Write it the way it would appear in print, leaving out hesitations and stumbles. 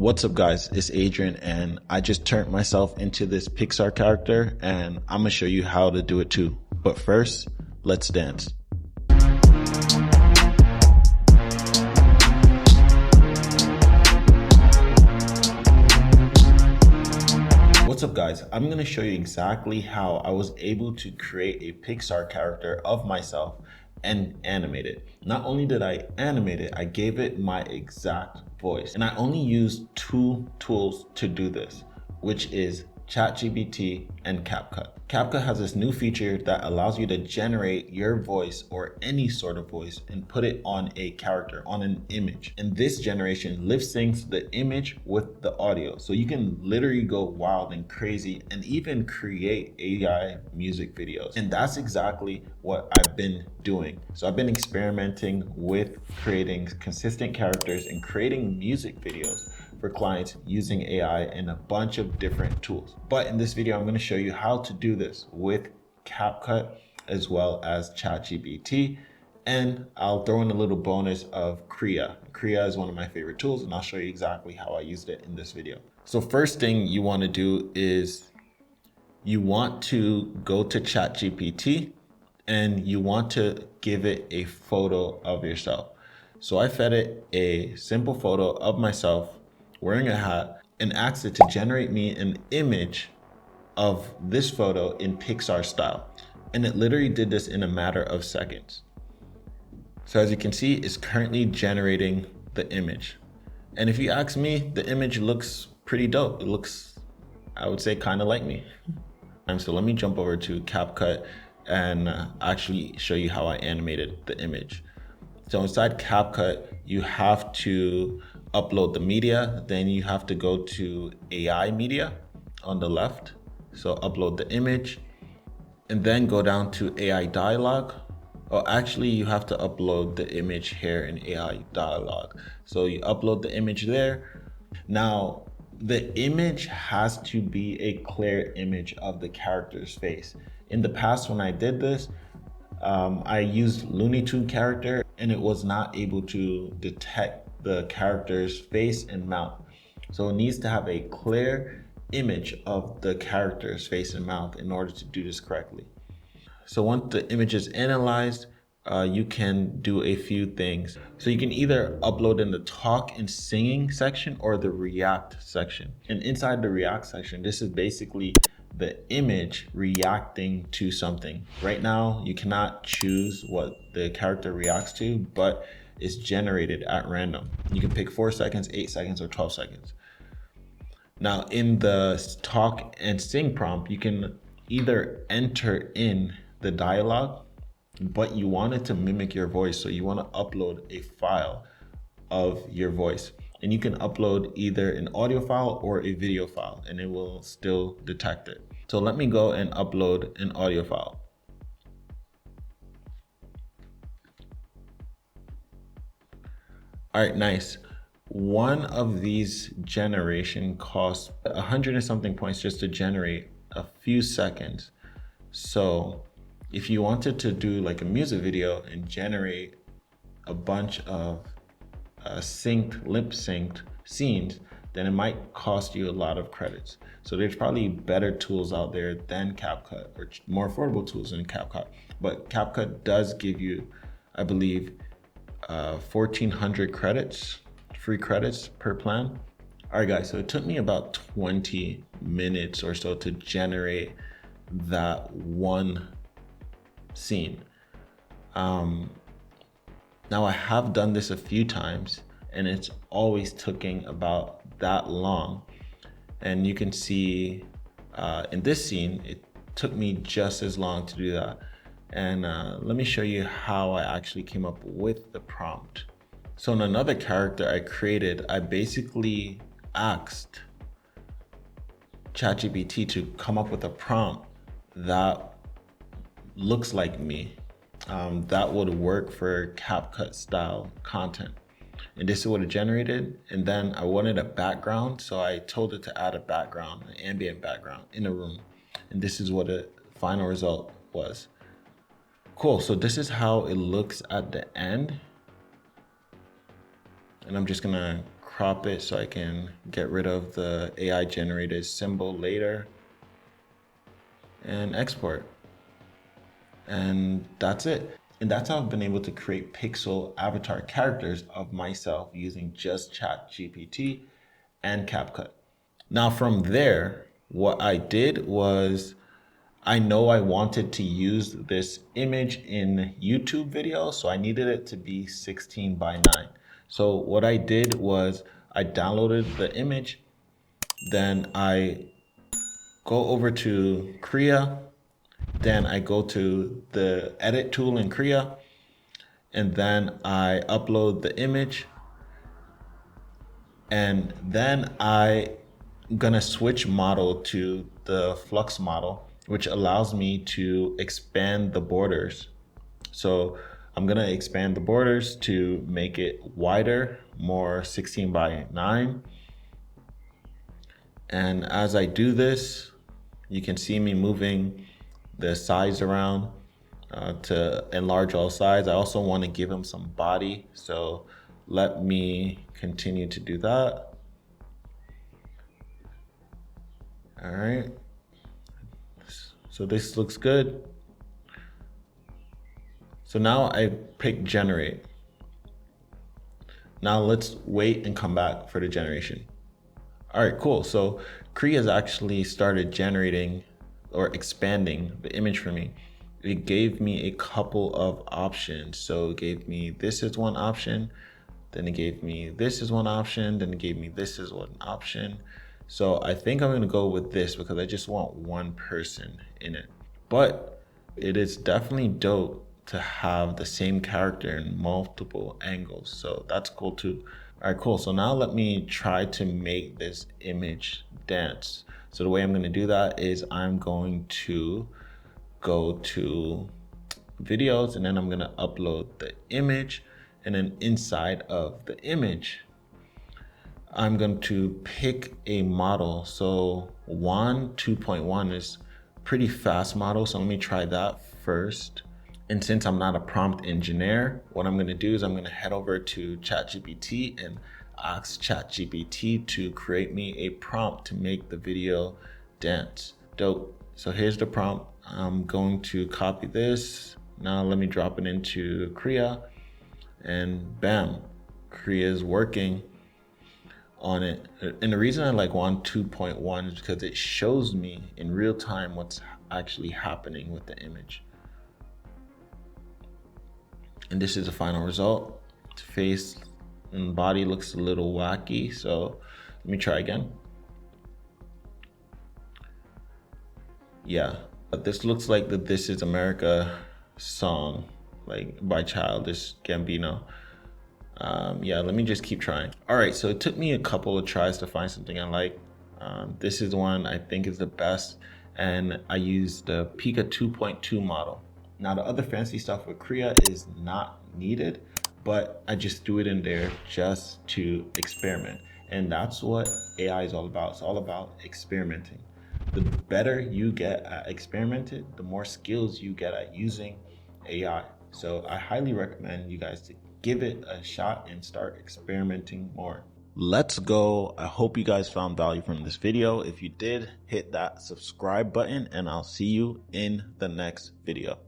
What's up guys, it's Adrian and I just turned myself into this Pixar character and I'm gonna show you how to do it too. But first, let's dance. What's up guys, I'm gonna show you exactly how I was able to create a Pixar character of myself and animate it. Not only did I animate it, I gave it my exact voice. And I only used two tools to do this, which is ChatGPT and CapCut. CapCut has this new feature that allows you to generate your voice or any sort of voice and put it on a character, on an image. And this generation lip syncs the image with the audio. So you can literally go wild and crazy and even create AI music videos. And that's exactly what I've been doing. So I've been experimenting with creating consistent characters and creating music videos for clients using AI and a bunch of different tools. But in this video, I'm going to show you how to do this with CapCut as well as ChatGPT. And I'll throw in a little bonus of Krea. Krea is one of my favorite tools and I'll show you exactly how I used it in this video. So first thing you want to do is you want to go to ChatGPT and you want to give it a photo of yourself. So I fed it a simple photo of myself wearing a hat and asked it to generate me an image of this photo in Pixar style. And it literally did this in a matter of seconds. So as you can see, it's currently generating the image. And if you ask me, the image looks pretty dope. It looks, I would say, kind of like me. So let me jump over to CapCut and actually show you how I animated the image. So inside CapCut, you have to upload the media, then you have to go to AI media on the left. So upload the image and then go down to AI dialogue. Oh, actually you have to upload the image here in AI dialogue. So you upload the image there. Now, the image has to be a clear image of the character's face. In the past, when I did this, I used Looney Tunes character and it was not able to detect the character's face and mouth. So it needs to have a clear image of the character's face and mouth in order to do this correctly. So once the image is analyzed, you can do a few things. So you can either upload in the talk and singing section or the react section. And inside the react section, this is basically the image reacting to something. Right now, you cannot choose what the character reacts to, but it's generated at random. You can pick 4 seconds, 8 seconds, or 12 seconds. Now in the talk and sing prompt, you can either enter in the dialogue, but you want it to mimic your voice. So you want to upload a file of your voice. And you can upload either an audio file or a video file and it will still detect it. So let me go and upload an audio file. All right, nice. One of these generation costs 100 and something points just to generate a few seconds. So if you wanted to do like a music video and generate a bunch of lip synced scenes, then it might cost you a lot of credits. So there's probably better tools out there than CapCut or more affordable tools than CapCut. But CapCut does give you, I believe, 1,400 credits, free credits per plan. All right guys, so it took me about 20 minutes or so to generate that one scene. Now I have done this a few times and it's always taking about that long. And you can see in this scene, it took me just as long to do that. And let me show you how I actually came up with the prompt. So in another character I created, I basically asked ChatGPT to come up with a prompt that looks like me, that would work for CapCut style content. And this is what it generated. And then I wanted a background. So I told it to add a background, an ambient background in a room. And this is what the final result was. Cool, so this is how it looks at the end. And I'm just gonna crop it so I can get rid of the AI generated symbol later and export. And that's it. And that's how I've been able to create pixel avatar characters of myself using just ChatGPT and CapCut. Now from there, what I did was I know I wanted to use this image in YouTube video, so I needed it to be 16 by 9. So what I did was I downloaded the image, then I go over to Krea, then I go to the edit tool in Krea, and then I upload the image, and then I'm gonna switch model to the flux model, which allows me to expand the borders. So I'm gonna expand the borders to make it wider, more 16 by 9. And as I do this, you can see me moving the sides around to enlarge all sides. I also want to give him some body, so let me continue to do that. All right, so this looks good. So now I pick generate. Now let's wait and come back for the generation. All right, cool. So Krea has actually started generating or expanding the image for me. It gave me a couple of options. So it gave me this is one option, then it gave me this is one option, then it gave me this is one option. So I think I'm gonna go with this because I just want one person in it. But it is definitely dope to have the same character in multiple angles. So that's cool too. All right, cool. So now let me try to make this image dance. So the way I'm going to do that is I'm going to go to videos, and then I'm going to upload the image. And then inside of the image, I'm going to pick a model. So 2.1 is pretty fast model. So let me try that first. And since I'm not a prompt engineer, what I'm going to do is I'm going to head over to ChatGPT and ask ChatGPT to create me a prompt to make the video dance. Dope. So here's the prompt. I'm going to copy this. Now let me drop it into Krea, and bam, Krea is working on it. And the reason I like 2.1 is because it shows me in real time what's actually happening with the image. And this is the final result. Face and body looks a little wacky, so let me try again. Yeah, but this looks like the This Is America song, like by Childish Gambino. Yeah, let me just keep trying. All right, so it took me a couple of tries to find something I like. This is one I think is the best, and I used the Pika 2.2 model. Now the other fancy stuff with Krea is not needed, but I just threw it in there just to experiment. And that's what AI is all about. It's all about experimenting. The better you get at experimenting, the more skills you get at using AI. So I highly recommend you guys to give it a shot and start experimenting more. Let's go. I hope you guys found value from this video. If you did, hit that subscribe button, and I'll see you in the next video.